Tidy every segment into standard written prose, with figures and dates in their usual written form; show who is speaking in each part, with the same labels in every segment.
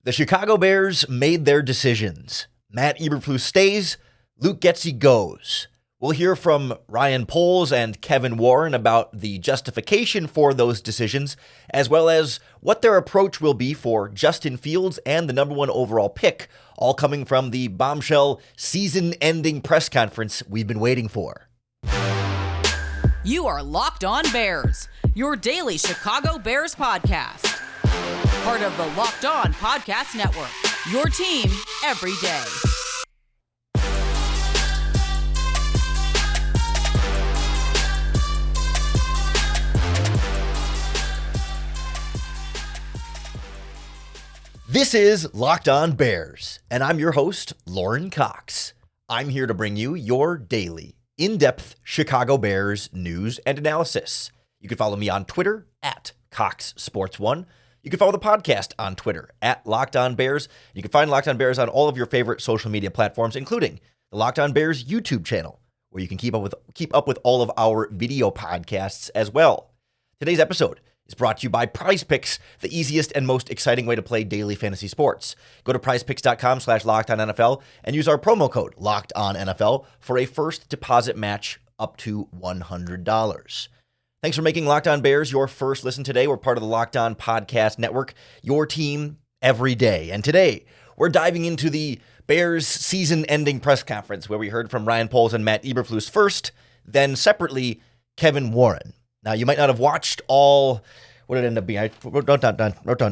Speaker 1: The Chicago Bears made their decisions. Matt Eberflus stays, Luke Getsy goes. We'll hear from Ryan Poles and Kevin Warren about the justification for those decisions, as well as what their approach will be for Justin Fields and the number one overall pick, all coming from the bombshell season-ending press conference we've been waiting for.
Speaker 2: You are Locked On Bears, your daily Chicago Bears podcast. Part of the Locked On Podcast Network, your team every day.
Speaker 1: This is Locked On Bears, and I'm your host, Lauren Cox. I'm here to bring you your daily, in-depth Chicago Bears news and analysis. You can follow me on Twitter at CoxSports1. You can follow the podcast on Twitter at Locked On Bears. You can find Locked On Bears on all of your favorite social media platforms, including the Locked On Bears YouTube channel, where you can keep up with all of our video podcasts as well. Today's episode is brought to you by Prize Picks, the easiest and most exciting way to play daily fantasy sports. Go to prizepicks.com/LockedOnNFL and use our promo code LockedOnNFL for a first deposit match up to $100. Thanks for making Locked On Bears your first listen today. We're part of the Locked On Podcast Network, your team every day. And today, we're diving into the Bears season-ending press conference, where we heard from Ryan Poles and Matt Eberflus first, then separately, Kevin Warren. Now, you might not have watched all, what did it end up being? I wrote down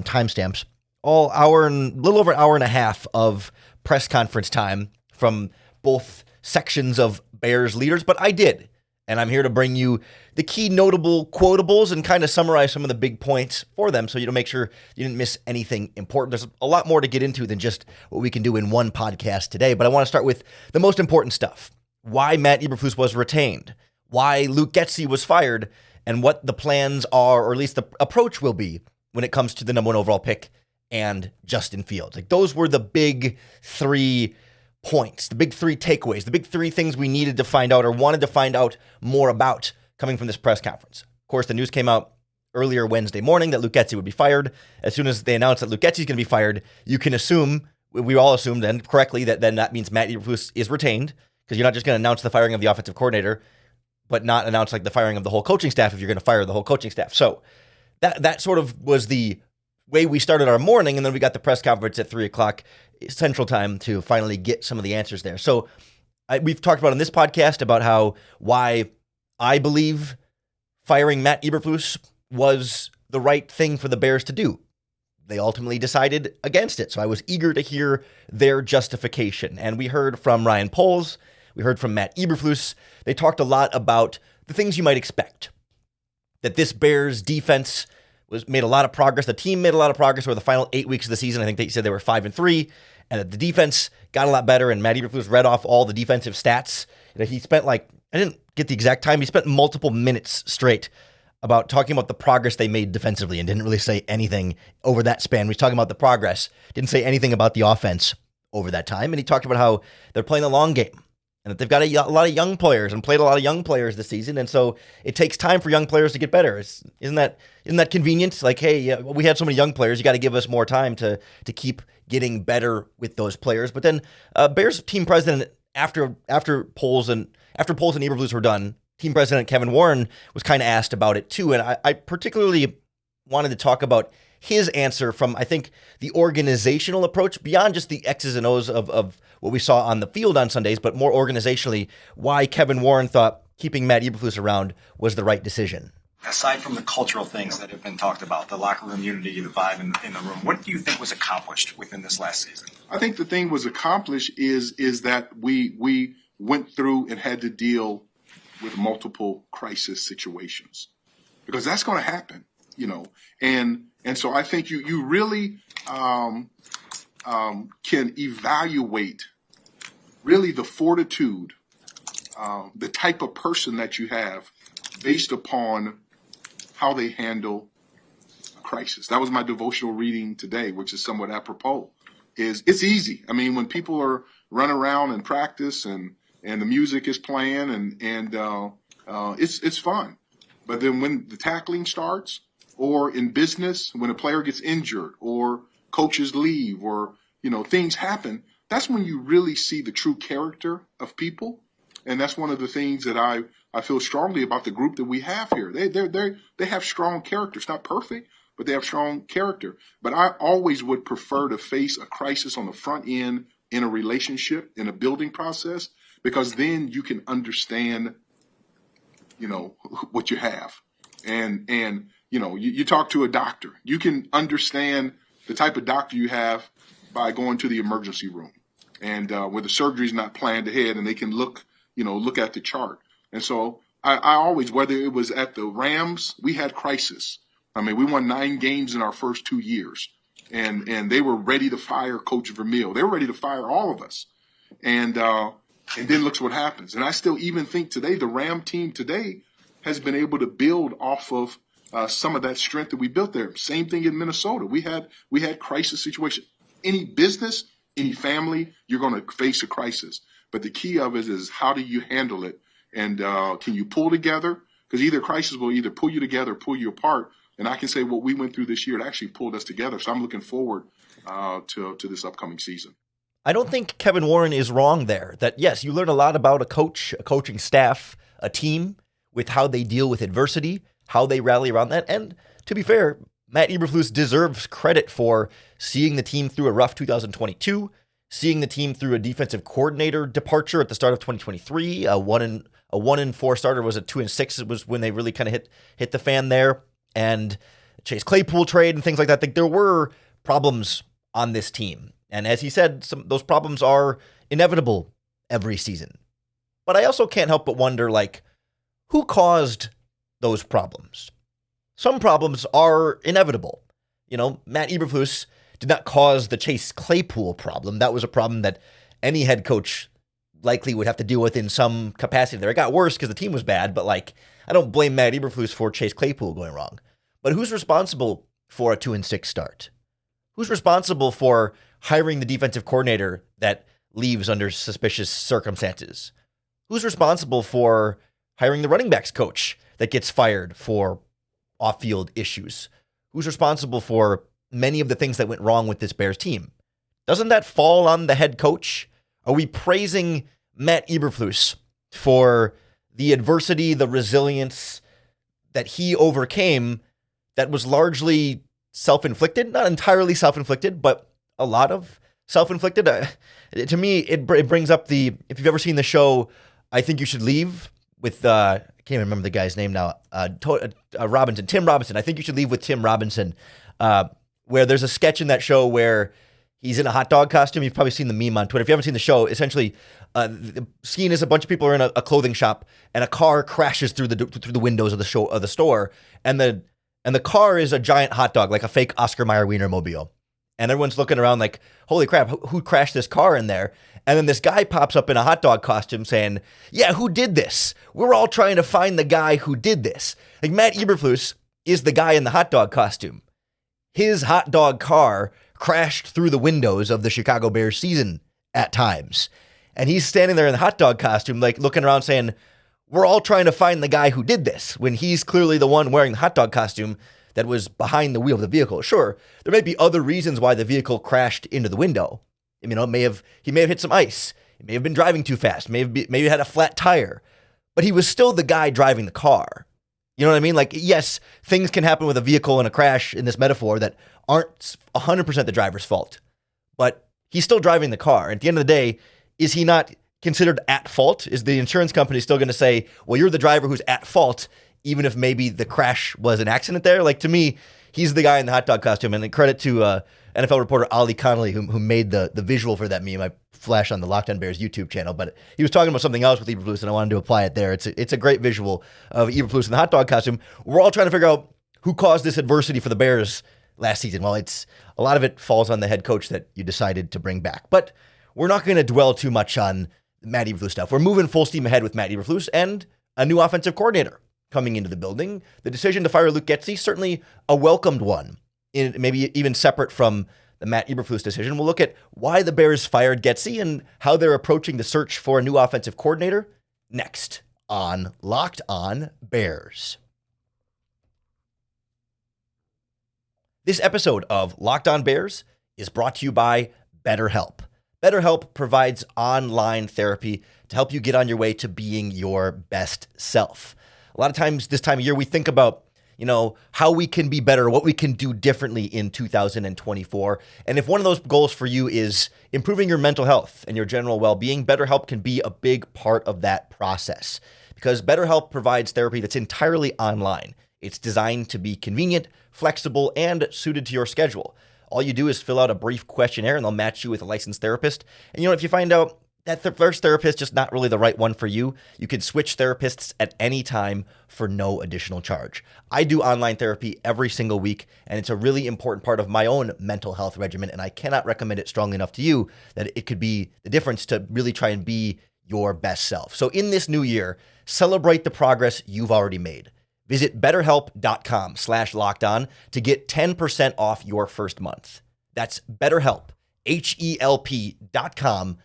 Speaker 1: timestamps. All little over an hour and a half of press conference time from both sections of Bears leaders, but I did. And I'm here to bring you the key notable quotables and kind of summarize some of the big points for them so you don't make sure you didn't miss anything important. There's a lot more to get into than just what we can do in one podcast today, but I want to start with the most important stuff. Why Matt Eberflus was retained, why Luke Getsy was fired, and what the plans are, or at least the approach will be when it comes to the number one overall pick and Justin Fields. Like, those were the big three points, the big three takeaways, the big three things we needed to find out or wanted to find out more about coming from this press conference. Of course, the news came out earlier Wednesday morning that Luke Getsy would be fired. As soon as they announced that Luke Getsy is going to be fired, you can assume, we all assumed then correctly, that then that means Matt Eberflus is retained, because you're not just going to announce the firing of the offensive coordinator, but not announce like the firing of the whole coaching staff if you're going to fire the whole coaching staff. So that sort of was the way we started our morning, and then we got the press conference at 3 o'clock Central Time to finally get some of the answers there. So we've talked about on this podcast about why I believe firing Matt Eberflus was the right thing for the Bears to do. They ultimately decided against it, so I was eager to hear their justification. And we heard from Ryan Poles, we heard from Matt Eberflus. They talked a lot about the things you might expect. That this Bears defense made a lot of progress. The team made a lot of progress over the final 8 weeks of the season. I think they said they were 5-3, and that the defense got a lot better. And Matt Eberflus read off all the defensive stats. He spent I didn't get the exact time. He spent multiple minutes straight about talking about the progress they made defensively and didn't really say anything over that span. He was talking about the progress, didn't say anything about the offense over that time. And he talked about how they're playing the long game and that they've got a lot of young players and played a lot of young players this season. And so it takes time for young players to get better. Isn't that convenient? Like, hey, yeah, we had so many young players. You got to give us more time to keep getting better with those players. But then Bears team president, after Poles and Eberflus were done, team president Kevin Warren was kind of asked about it too. And I particularly wanted to talk about his answer from, I think, the organizational approach beyond just the X's and O's of what we saw on the field on Sundays, but more organizationally, why Kevin Warren thought keeping Matt Eberflus around was the right decision.
Speaker 3: Aside from the cultural things that have been talked about, the locker room unity, the vibe in the room, what do you think was accomplished within this last season?
Speaker 4: I think the thing was accomplished is that we went through and had to deal with multiple crisis situations, because that's going to happen, and so I think you really can evaluate really the fortitude, the type of person that you have based upon how they handle a crisis. That was my devotional reading today, which is somewhat apropos. It's easy. I mean, when people are running around and practice and the music is playing and it's fun. But then when the tackling starts, or in business, when a player gets injured, or coaches leave or, things happen, that's when you really see the true character of people. And that's one of the things that I feel strongly about the group that we have here. They have strong character. It's not perfect, but they have strong character. But I always would prefer to face a crisis on the front end in a relationship, in a building process, because then you can understand, what you have. And you talk to a doctor. You can understand the type of doctor you have by going to the emergency room and where the surgery is not planned ahead and they can look at the chart. And so I always, whether it was at the Rams, we had crisis. I mean, we won 9 games in our first 2 years, and they were ready to fire Coach Vermeil. They were ready to fire all of us. And then looks what happens. And I still even think today, the Ram team today has been able to build off of some of that strength that we built there. Same thing in Minnesota. We had crisis situation. Any business, any family, you're going to face a crisis. But the key of it is how do you handle it? And can you pull together? Because either crisis will either pull you together or pull you apart. And I can say what we went through this year, it actually pulled us together. So I'm looking forward to this upcoming season.
Speaker 1: I don't think Kevin Warren is wrong there. That, yes, you learn a lot about a coach, a coaching staff, a team, with how they deal with adversity, how they rally around that. And to be fair, Matt Eberflus deserves credit for seeing the team through a rough 2022, seeing the team through a defensive coordinator departure at the start of 2023. A 1-4 starter was a 2-6. It was when they really kind of hit the fan there. And Chase Claypool trade and things like that. There were problems on this team. And as he said, those problems are inevitable every season. But I also can't help but wonder, who caused those problems? Some problems are inevitable. Matt Eberflus did not cause the Chase Claypool problem. That was a problem that any head coach likely would have to deal with in some capacity there. It got worse because the team was bad, but I don't blame Matt Eberflus for Chase Claypool going wrong. But who's responsible for a 2-6 start? Who's responsible for hiring the defensive coordinator that leaves under suspicious circumstances? Who's responsible for hiring the running backs coach that gets fired for off-field issues? Who's responsible for many of the things that went wrong with this Bears team? Doesn't that fall on the head coach? Are we praising Matt Eberflus for the adversity, the resilience that he overcame that was largely self-inflicted? Not entirely self-inflicted, but a lot of self-inflicted. To me, it brings up if you've ever seen the show, I Think You Should Leave, with, I can't even remember the guy's name now, Robinson, Tim Robinson. I Think You Should Leave with Tim Robinson, where there's a sketch in that show where he's in a hot dog costume. You've probably seen the meme on Twitter. If you haven't seen the show, essentially, the scene is a bunch of people are in a clothing shop, and a car crashes through the windows of the store, and the car is a giant hot dog, like a fake Oscar Mayer Wienermobile. And everyone's looking around like, holy crap, who crashed this car in there? And then this guy pops up in a hot dog costume saying, yeah, who did this? We're all trying to find the guy who did this. Matt Eberflus is the guy in the hot dog costume. His hot dog car crashed through the windows of the Chicago Bears season at times. And he's standing there in the hot dog costume, looking around saying, we're all trying to find the guy who did this, when he's clearly the one wearing the hot dog costume that was behind the wheel of the vehicle. Sure, there may be other reasons why the vehicle crashed into the window. He may have hit some ice. He may have been driving too fast. Maybe had a flat tire. But he was still the guy driving the car. You know what I mean? Yes, things can happen with a vehicle and a crash in this metaphor that aren't 100% the driver's fault. But he's still driving the car. At the end of the day, is he not considered at fault? Is the insurance company still going to say, well, you're the driver who's at fault, even if maybe the crash was an accident there? To me, he's the guy in the hot dog costume. And credit to NFL reporter Ali Connolly, who made the visual for that meme. I flash on the Locked On Bears YouTube channel, but he was talking about something else with Eberflus, and I wanted to apply it there. It's a great visual of Eberflus in the hot dog costume. We're all trying to figure out who caused this adversity for the Bears last season. Well, a lot of it falls on the head coach that you decided to bring back. But we're not going to dwell too much on Matt Eberflus stuff. We're moving full steam ahead with Matt Eberflus and a new offensive coordinator coming into the building. The decision to fire Luke Getsy, certainly a welcomed one, maybe even separate from the Matt Eberflus decision. We'll look at why the Bears fired Getsy and how they're approaching the search for a new offensive coordinator next on Locked On Bears. This episode of Locked On Bears is brought to you by BetterHelp. BetterHelp provides online therapy to help you get on your way to being your best self. A lot of times this time of year, we think about, how we can be better, what we can do differently in 2024. And if one of those goals for you is improving your mental health and your general well-being, BetterHelp can be a big part of that process because BetterHelp provides therapy that's entirely online. It's designed to be convenient, flexible, and suited to your schedule. All you do is fill out a brief questionnaire and they'll match you with a licensed therapist. And if you find out that the first therapist is just not really the right one for you, you can switch therapists at any time for no additional charge. I do online therapy every single week, and it's a really important part of my own mental health regimen, and I cannot recommend it strongly enough to you that it could be the difference to really try and be your best self. So in this new year, celebrate the progress you've already made. Visit betterhelp.com/lockedon to get 10% off your first month. That's BetterHelp, HELP.com/lockedon.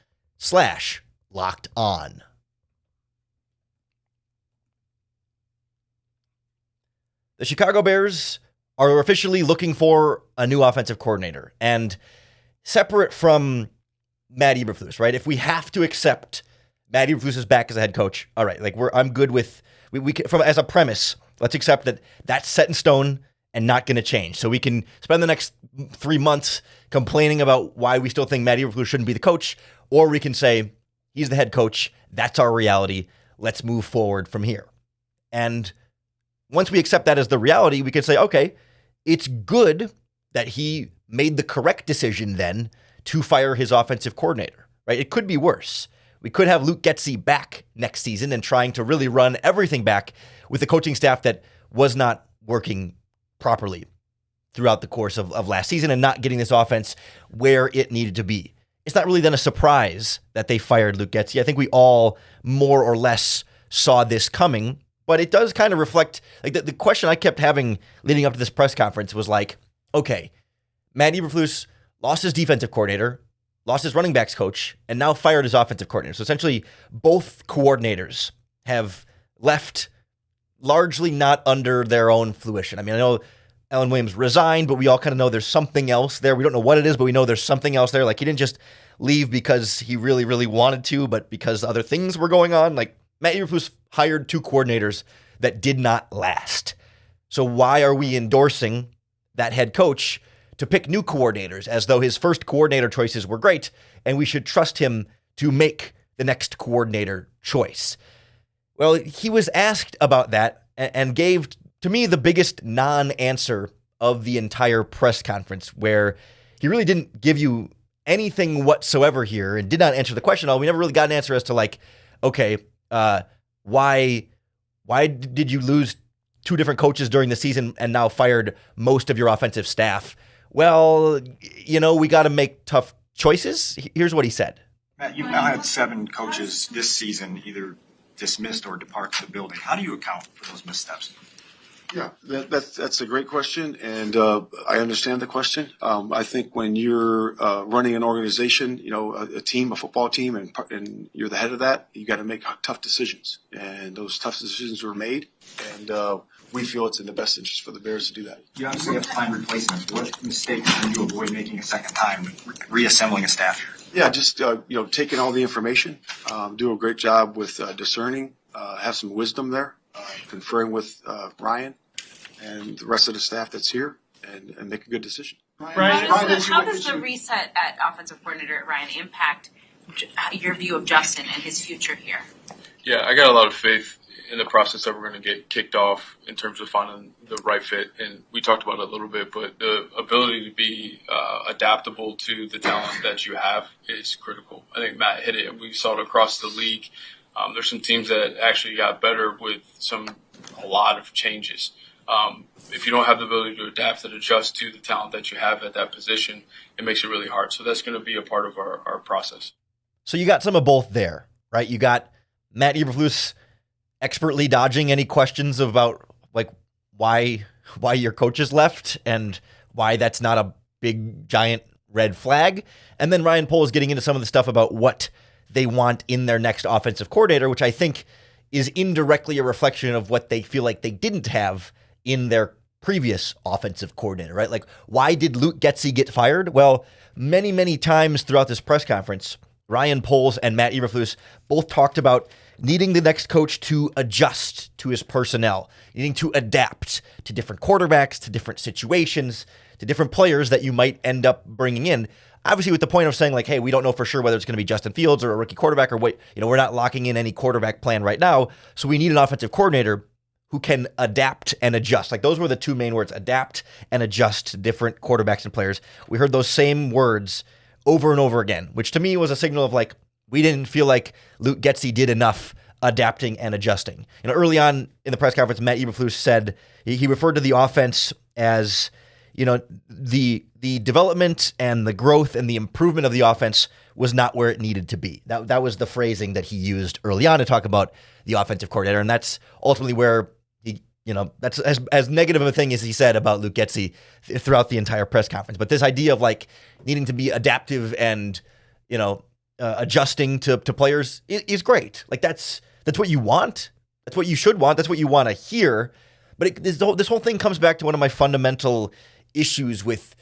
Speaker 1: The Chicago Bears are officially looking for a new offensive coordinator. And separate from Matt Eberflus, right? If we have to accept Matt Eberflus is back as a head coach, all right, I'm good with, we can, as a premise, let's accept that that's set in stone and not going to change. So we can spend the next 3 months complaining about why we still think Matt Eberflus shouldn't be the coach, or we can say, he's the head coach. That's our reality. Let's move forward from here. And once we accept that as the reality, we can say, okay, it's good that he made the correct decision then to fire his offensive coordinator, right? It could be worse. We could have Luke Getsy back next season and trying to really run everything back with a coaching staff that was not working properly throughout the course of last season and not getting this offense where it needed to be. It's not really then a surprise that they fired Luke Getsy. I think we all more or less saw this coming, but it does kind of reflect, the question I kept having leading up to this press conference was okay, Matt Eberflus lost his defensive coordinator, lost his running backs coach, and now fired his offensive coordinator. So essentially, both coordinators have left largely not under their own fruition. I know Alan Williams resigned, but we all kind of know there's something else there. We don't know what it is, but we know there's something else there. He didn't just leave because he really, really wanted to, but because other things were going on. Matt Eberflus hired 2 coordinators that did not last. So why are we endorsing that head coach to pick new coordinators as though his first coordinator choices were great and we should trust him to make the next coordinator choice? Well, he was asked about that and gave, to me, the biggest non-answer of the entire press conference, where he really didn't give you anything whatsoever here and did not answer the question at all. We never really got an answer as to okay, why did you lose 2 different coaches during the season and now fired most of your offensive staff? Well, we got to make tough choices. Here's what he said.
Speaker 3: Matt, you've now had 7 coaches this season either dismissed or depart the building. How do you account for those missteps?
Speaker 5: Yeah, that's a great question, and I understand the question. I think when you're running an organization, a team, a football team, and you're the head of that, you got to make tough decisions, and those tough decisions were made, and we feel it's in the best interest for the Bears to do that.
Speaker 3: You obviously have to find replacements. What mistakes can you avoid making a second time reassembling a staff here?
Speaker 5: Yeah, just taking all the information, do a great job with discerning, have some wisdom there, conferring with Ryan and the rest of the staff that's here, and make a good decision.
Speaker 6: How does the reset at offensive coordinator Ryan impact your view of Justin and his future here?
Speaker 7: Yeah, I got a lot of faith in the process that we're going to get kicked off in terms of finding the right fit. And we talked about it a little bit, but the ability to be adaptable to the talent that you have is critical. I think Matt hit it. We saw it across the league. There's some teams that actually got better with a lot of changes. If you don't have the ability to adapt and adjust to the talent that you have at that position, it makes it really hard. So that's going to be a part of our process.
Speaker 1: So you got some of both there, right? You got Matt Eberflus expertly dodging any questions about why your coaches left and why that's not a big giant red flag. And then Ryan Poles getting into some of the stuff about what they want in their next offensive coordinator, which I think is indirectly a reflection of what they feel like they didn't have in their previous offensive coordinator, right? Like, why did Luke Getsy get fired? Well, many, many times throughout this press conference, Ryan Poles and Matt Eberflus both talked about needing the next coach to adjust to his personnel, needing to adapt to different quarterbacks, to different situations, to different players that you might end up bringing in. Obviously, with the point of saying, like, hey, we don't know for sure whether it's going to be Justin Fields or a rookie quarterback or what, we're not locking in any quarterback plan right now. So we need an offensive coordinator who can adapt and adjust. Like, those were the two main words, adapt and adjust to different quarterbacks and players. We heard those same words over and over again, which to me was a signal of, like, we didn't feel like Luke Getsy did enough adapting and adjusting. Early on in the press conference, Matt Eberflus said he referred to the offense as, the development and the growth and the improvement of the offense was not where it needed to be. That was the phrasing that he used early on to talk about the offensive coordinator, and that's ultimately where that's as negative of a thing as he said about Luke Getsy throughout the entire press conference. But this idea of, like, needing to be adaptive and adjusting to players is great. Like, that's what you want. That's what you should want. That's what you want to hear. But this whole thing comes back to one of my fundamental issues with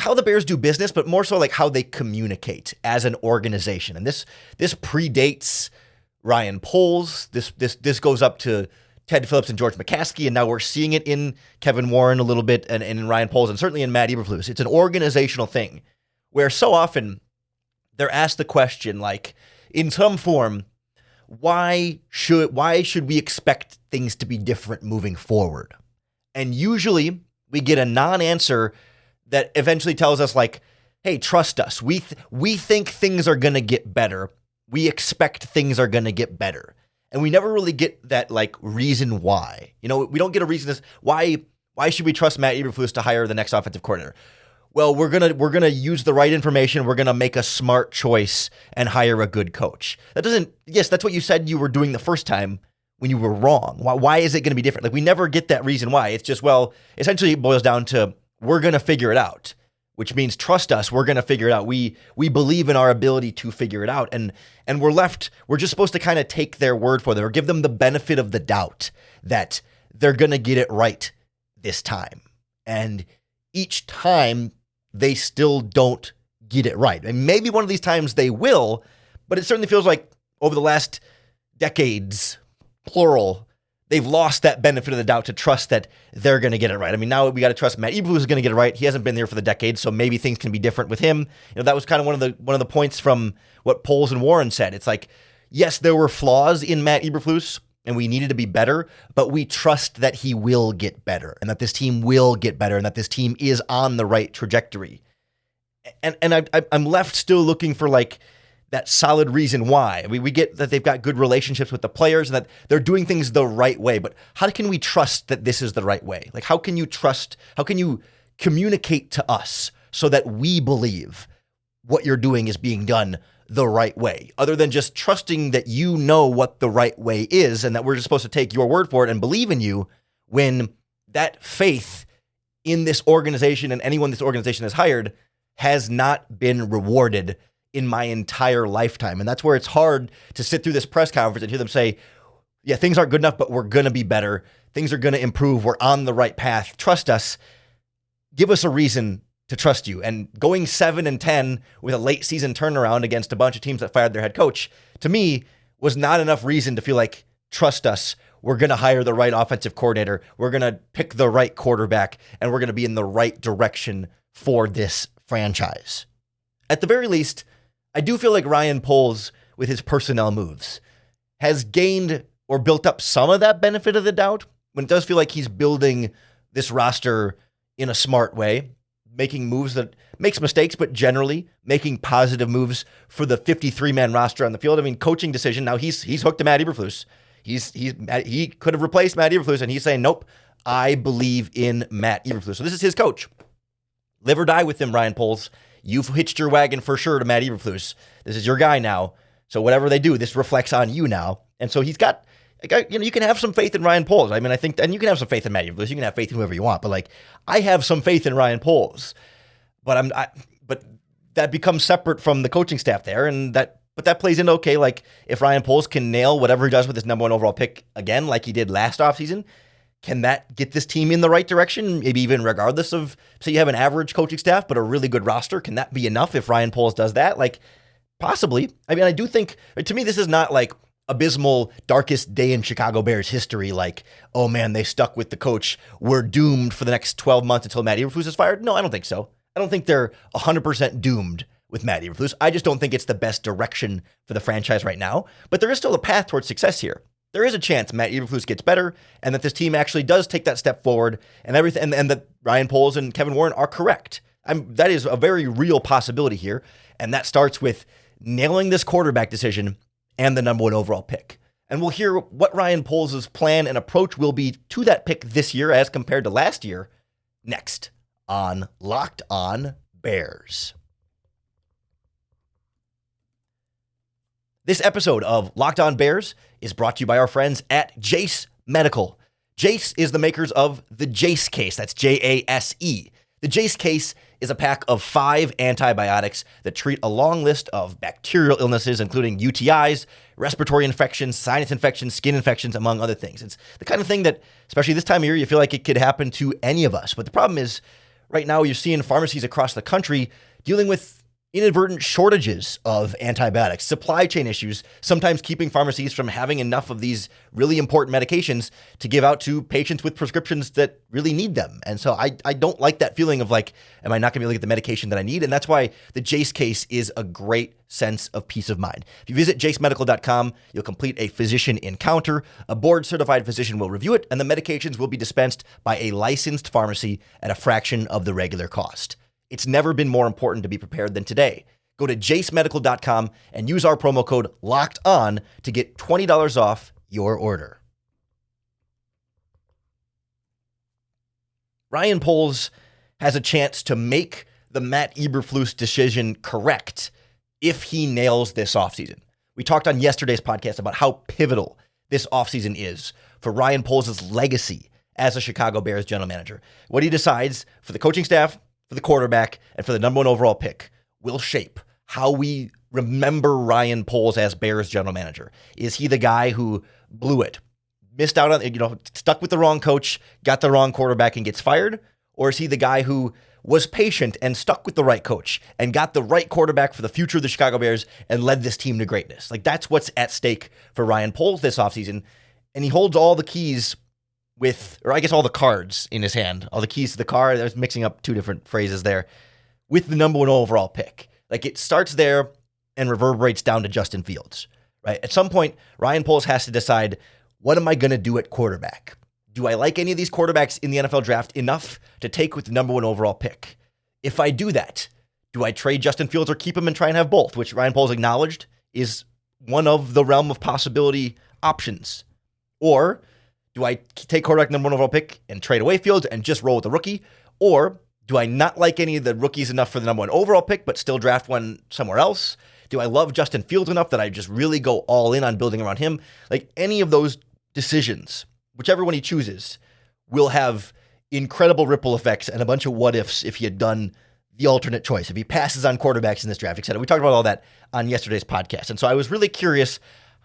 Speaker 1: how the Bears do business, but more so like how they communicate as an organization. And this predates Ryan Poles. This goes up to Ted Phillips and George McCaskey, and now we're seeing it in Kevin Warren a little bit and in Ryan Poles, and certainly in Matt Eberflus. It's an organizational thing where so often they're asked the question, like, in some form, why should we expect things to be different moving forward? And usually we get a non-answer that eventually tells us, like, hey, trust us. We think things are going to get better. We expect things are going to get better. And we never really get that, like, reason why. We don't get a reason why should we trust Matt Eberflus to hire the next offensive coordinator? Well, we're gonna use the right information. We're gonna make a smart choice and hire a good coach. Yes, that's what you said you were doing the first time when you were wrong. Why is it going to be different? Like, we never get that reason why. It's just, well, essentially it boils down to, we're going to figure it out, which means trust us. We're going to figure it out. We believe in our ability to figure it out. And we're just supposed to kind of take their word for it, or give them the benefit of the doubt that they're going to get it right this time. And each time they still don't get it right. And maybe one of these times they will, but it certainly feels like over the last decades, plural, they've lost that benefit of the doubt to trust that they're going to get it right. I mean, now we got to trust Matt Eberflus is going to get it right. He hasn't been there for the decade, so maybe things can be different with him. That was kind of one of the points from what Poles and Warren said. It's like, yes, there were flaws in Matt Eberflus, and we needed to be better, but we trust that he will get better, and that this team will get better, and that this team is on the right trajectory. And I'm left still looking for, like, that solid reason why. We get that they've got good relationships with the players and that they're doing things the right way, but how can we trust that this is the right way? Like, how can you communicate to us so that we believe what you're doing is being done the right way, other than just trusting that you know what the right way is and that we're just supposed to take your word for it and believe in you, when that faith in this organization and anyone this organization has hired has not been rewarded in my entire lifetime. And that's where it's hard to sit through this press conference and hear them say, yeah, things aren't good enough, but we're going to be better. Things are going to improve. We're on the right path. Trust us. Give us a reason to trust you. And going 7-10 with a late season turnaround against a bunch of teams that fired their head coach, to me, was not enough reason to feel like, trust us. We're going to hire the right offensive coordinator. We're going to pick the right quarterback, and we're going to be in the right direction for this franchise. At the very least, I do feel like Ryan Poles, with his personnel moves, has gained or built up some of that benefit of the doubt, when it does feel like he's building this roster in a smart way, making moves that makes mistakes, but generally making positive moves for the 53-man roster on the field. I mean, coaching decision. Now he's hooked to Matt Eberflus. He could have replaced Matt Eberflus, and he's saying, nope, I believe in Matt Eberflus. So this is his coach. Live or die with him, Ryan Poles. You've hitched your wagon for sure to Matt Eberflus. This is your guy now. So whatever they do, this reflects on you now. And so he's got, you can have some faith in Ryan Poles. I mean, I think, and you can have some faith in Matt Eberflus. You can have faith in whoever you want. But, like, I have some faith in Ryan Poles. But but that becomes separate from the coaching staff there, but that plays into, okay, like, if Ryan Poles can nail whatever he does with his number one overall pick again, like he did last offseason, Can that get this team in the right direction? Maybe even regardless of, say you have an average coaching staff, but a really good roster. Can that be enough if Ryan Poles does that? Like, possibly. I mean, I do think, to me, this is not like abysmal, darkest day in Chicago Bears history. Like, oh man, they stuck with the coach. We're doomed for the next 12 months until Matt Eberflus is fired. No, I don't think so. I don't think they're 100% doomed with Matt Eberflus. I just don't think it's the best direction for the franchise right now. But there is still a path towards success here. There is a chance Matt Eberflus gets better and that this team actually does take that step forward and everything, and that Ryan Poles and Kevin Warren are correct. That is a very real possibility here. And that starts with nailing this quarterback decision and the number 1 overall pick. And we'll hear what Ryan Poles' plan and approach will be to that pick this year as compared to last year next on Locked On Bears. This episode of Locked On Bears is brought to you by our friends at Jase Medical. Jase is the makers of the Jase Case. That's Jase. The Jase Case is a pack of 5 antibiotics that treat a long list of bacterial illnesses, including UTIs, respiratory infections, sinus infections, skin infections, among other things. It's the kind of thing that, especially this time of year, you feel like it could happen to any of us. But the problem is, right now you're seeing pharmacies across the country dealing with inadvertent shortages of antibiotics, supply chain issues, sometimes keeping pharmacies from having enough of these really important medications to give out to patients with prescriptions that really need them. And so I don't like that feeling of like, am I not going to be able to get the medication that I need? And that's why the Jase Case is a great sense of peace of mind. If you visit jasemedical.com, you'll complete a physician encounter. A board-certified physician will review it, and the medications will be dispensed by a licensed pharmacy at a fraction of the regular cost. It's never been more important to be prepared than today. Go to jasemedical.com and use our promo code LOCKEDON to get $20 off your order. Ryan Poles has a chance to make the Matt Eberflus decision correct if he nails this offseason. We talked on yesterday's podcast about how pivotal this offseason is for Ryan Poles' legacy as a Chicago Bears general manager. What he decides for the coaching staff, for the quarterback, and for the number 1 overall pick will shape how we remember Ryan Poles as Bears general manager. Is he the guy who blew it, missed out on, stuck with the wrong coach, got the wrong quarterback and gets fired? Or is he the guy who was patient and stuck with the right coach and got the right quarterback for the future of the Chicago Bears and led this team to greatness? Like, that's what's at stake for Ryan Poles this offseason. And he holds all the keys all the cards in his hand, all the keys to the car. I was mixing up 2 different phrases there, with the number 1 overall pick. Like, it starts there and reverberates down to Justin Fields, right? At some point, Ryan Poles has to decide, what am I going to do at quarterback? Do I like any of these quarterbacks in the NFL draft enough to take with the number 1 overall pick? If I do that, do I trade Justin Fields or keep him and try and have both, which Ryan Poles acknowledged is one of the realm of possibility options? Or do I take quarterback number 1 overall pick and trade away Fields and just roll with the rookie? Or do I not like any of the rookies enough for the number 1 overall pick, but still draft one somewhere else? Do I love Justin Fields enough that I just really go all in on building around him? Like, any of those decisions, whichever one he chooses, will have incredible ripple effects and a bunch of what ifs if he had done the alternate choice, if he passes on quarterbacks in this draft, etc. We talked about all that on yesterday's podcast. And so I was really curious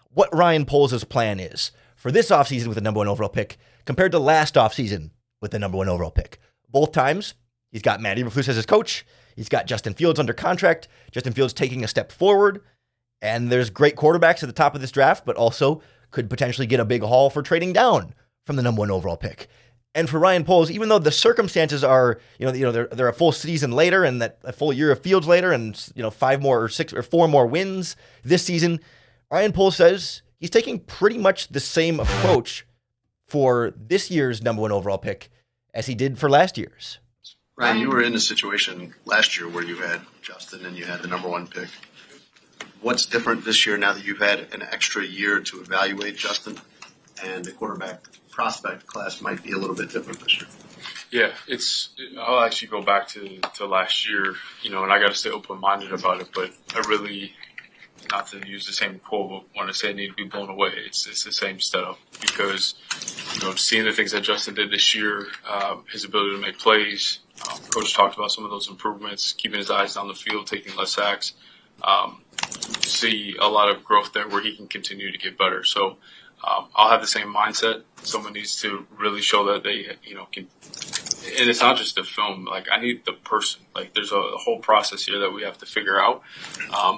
Speaker 1: what Ryan Poles' plan is for this offseason with the number 1 overall pick compared to last offseason with the number 1 overall pick. Both times, he's got Matt Eberflus as his coach. He's got Justin Fields under contract. Justin Fields taking a step forward. And there's great quarterbacks at the top of this draft, but also could potentially get a big haul for trading down from the number 1 overall pick. And for Ryan Poles, even though the circumstances are, they're a full season later and that a full year of Fields later and, 5 more or 6 or 4 more wins this season, Ryan Poles says he's taking pretty much the same approach for this year's number 1 overall pick as he did for last year's.
Speaker 8: Ryan, you were in a situation last year where you had Justin and you had the number 1 pick. What's different this year now that you've had an extra year to evaluate Justin, and the quarterback prospect class might be a little bit different this year?
Speaker 7: Yeah, I'll actually go back to last year, and I got to stay open-minded about it, but I really, not to use the same quote, but when I say I need to be blown away, it's the same setup because, seeing the things that Justin did this year, his ability to make plays, Coach talked about some of those improvements, keeping his eyes down the field, taking less sacks, see a lot of growth there where he can continue to get better. So I'll have the same mindset. Someone needs to really show that they, can. And it's not just the film. Like, I need the person. Like, there's a whole process here that we have to figure out.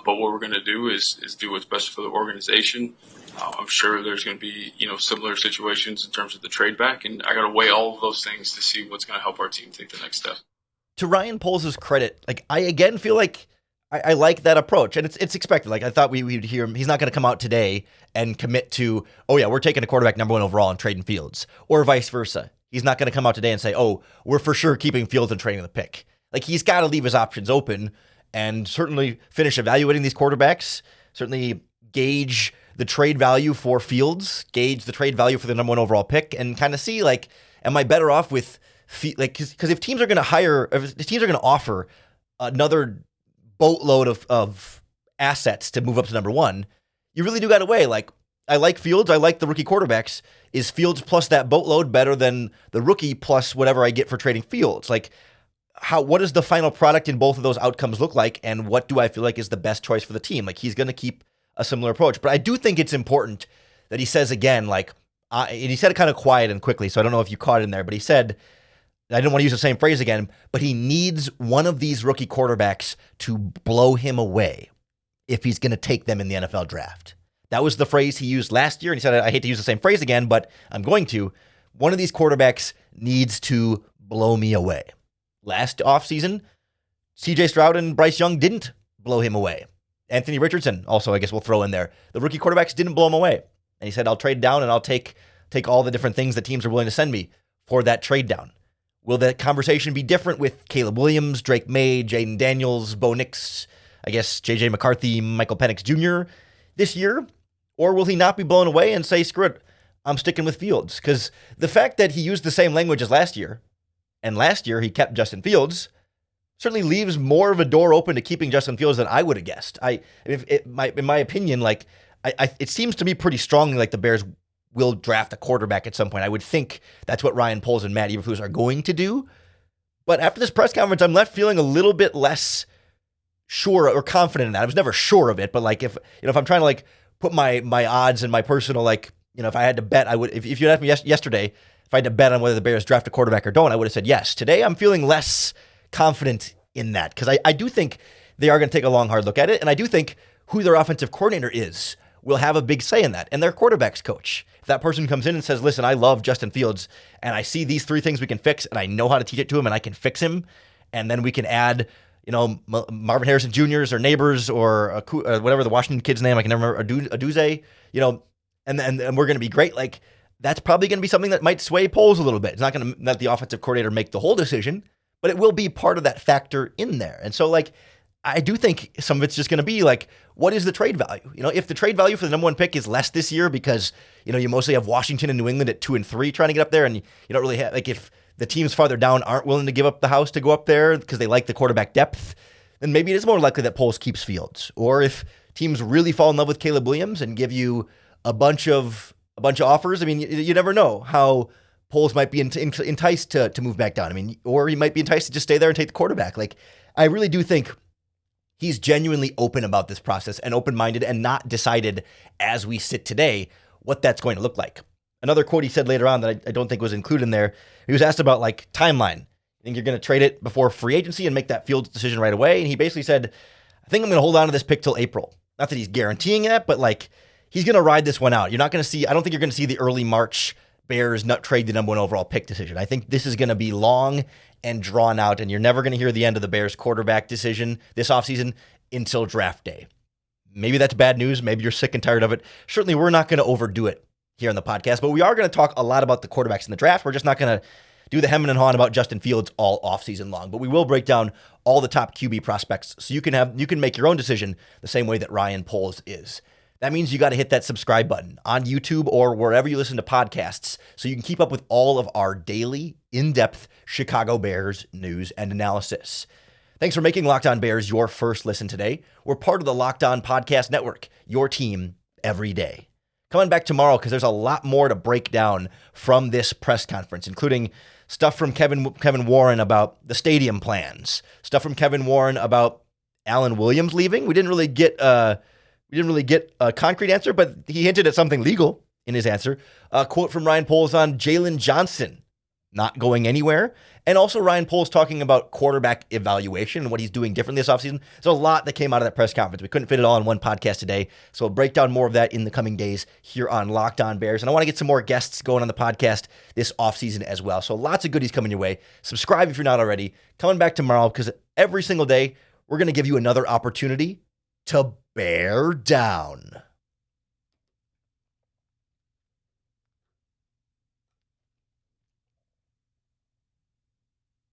Speaker 7: But what we're going to do is do what's best for the organization. I'm sure there's going to be, similar situations in terms of the trade back. And I got to weigh all of those things to see what's going to help our team take the next step.
Speaker 1: To Ryan Poles' credit, like, I again feel like I like that approach, and it's expected. Like, I thought we'd hear him. He's not going to come out today and commit to, oh yeah, we're taking a quarterback number 1 overall and trading Fields, or vice versa. He's not going to come out today and say, oh, we're for sure keeping Fields and trading the pick. Like, he's got to leave his options open and certainly finish evaluating these quarterbacks, certainly gauge the trade value for Fields, gauge the trade value for the number 1 overall pick, and kind of see, like, am I better off with, like, because if teams are going to offer another boatload of assets to move up to number 1, you really do got to weigh, like, I like Fields, I like the rookie quarterbacks. Is Fields plus that boatload better than the rookie plus whatever I get for trading Fields? Like, what does the final product in both of those outcomes look like, and what do I feel like is the best choice for the team? Like, he's going to keep a similar approach. But I do think it's important that he says again, like, and he said it kind of quiet and quickly, so I don't know if you caught it in there, but he said, I didn't want to use the same phrase again, but he needs one of these rookie quarterbacks to blow him away if he's going to take them in the NFL draft. That was the phrase he used last year, and he said, I hate to use the same phrase again, but I'm going to. One of these quarterbacks needs to blow me away. Last offseason, CJ Stroud and Bryce Young didn't blow him away. Anthony Richardson, also, I guess we'll throw in there. The rookie quarterbacks didn't blow him away. And he said, I'll trade down and I'll take all the different things that teams are willing to send me for that trade down. Will that conversation be different with Caleb Williams, Drake May, Jaden Daniels, Bo Nix, I guess JJ McCarthy, Michael Penix Jr. this year? Or will he not be blown away and say, screw it, I'm sticking with Fields? Because the fact that he used the same language as last year, and last year he kept Justin Fields, certainly leaves more of a door open to keeping Justin Fields than I would have guessed. In my opinion, like, it seems to me pretty strongly like the Bears will draft a quarterback at some point. I would think that's what Ryan Poles and Matt Eberflus are going to do. But after this press conference, I'm left feeling a little bit less sure or confident in that. I was never sure of it, but like, if I'm trying to like put my odds and my personal, like, if I had to bet, I would. If you asked me yesterday if I had to bet on whether the Bears draft a quarterback or don't, I would have said yes. Today, I'm feeling less confident in that because I do think they are going to take a long, hard look at it, and I do think who their offensive coordinator is will have a big say in that, and their quarterback's coach. If that person comes in and says, listen, I love Justin Fields, and I see these 3 things we can fix, and I know how to teach it to him, and I can fix him, and then we can add, Marvin Harrison Jr.'s or Neighbors or whatever the Washington kid's name, I can never remember, Aduze, and we're going to be great. Like, that's probably going to be something that might sway Poles a little bit. It's not going to let the offensive coordinator make the whole decision, but it will be part of that factor in there. And so, like, I do think some of it's just going to be like, what is the trade value? If the trade value for the number 1 pick is less this year because, you mostly have Washington and New England at 2 and 3 trying to get up there, and you don't really have, like, if the teams farther down aren't willing to give up the house to go up there because they like the quarterback depth, then maybe it is more likely that Poles keeps Fields. Or if teams really fall in love with Caleb Williams and give you a bunch of offers, I mean, you never know how Poles might be enticed to move back down. I mean, or he might be enticed to just stay there and take the quarterback. Like, I really do think he's genuinely open about this process and open-minded and not decided as we sit today what that's going to look like. Another quote he said later on that I don't think was included in there, he was asked about, like, timeline. You think you're going to trade it before free agency and make that Fields decision right away? And he basically said, I think I'm going to hold on to this pick till April. Not that he's guaranteeing that, but, like, he's going to ride this one out. You're not going to see, I don't think you're going to see the early March Bears not trade the number 1 overall pick decision. I think this is going to be long and drawn out, and you're never going to hear the end of the Bears quarterback decision this offseason until draft day. Maybe that's bad news. Maybe you're sick and tired of it. Certainly, we're not going to overdo it here on the podcast, but we are going to talk a lot about the quarterbacks in the draft. We're just not going to do the hemming and hawing about Justin Fields all offseason long, but we will break down all the top QB prospects so you can make your own decision the same way that Ryan Poles is. That means you got to hit that subscribe button on YouTube or wherever you listen to podcasts so you can keep up with all of our daily, in-depth Chicago Bears news and analysis. Thanks for making Locked On Bears your first listen today. We're part of the Locked On Podcast Network, your team every day. Come on back tomorrow because there's a lot more to break down from this press conference, including stuff from Kevin Warren about the stadium plans, stuff from Kevin Warren about Alan Williams leaving. We didn't really get a concrete answer, but he hinted at something legal. in his answer. A quote from Ryan Poles on Jalen Johnson not going anywhere. And also Ryan Poles talking about quarterback evaluation and what he's doing differently this offseason. There's a lot that came out of that press conference. We couldn't fit it all in one podcast today. So we'll break down more of that in the coming days here on Locked On Bears. And I want to get some more guests going on the podcast this offseason as well. So lots of goodies coming your way. Subscribe if you're not already. Coming back tomorrow because every single day we're going to give you another opportunity to bear down.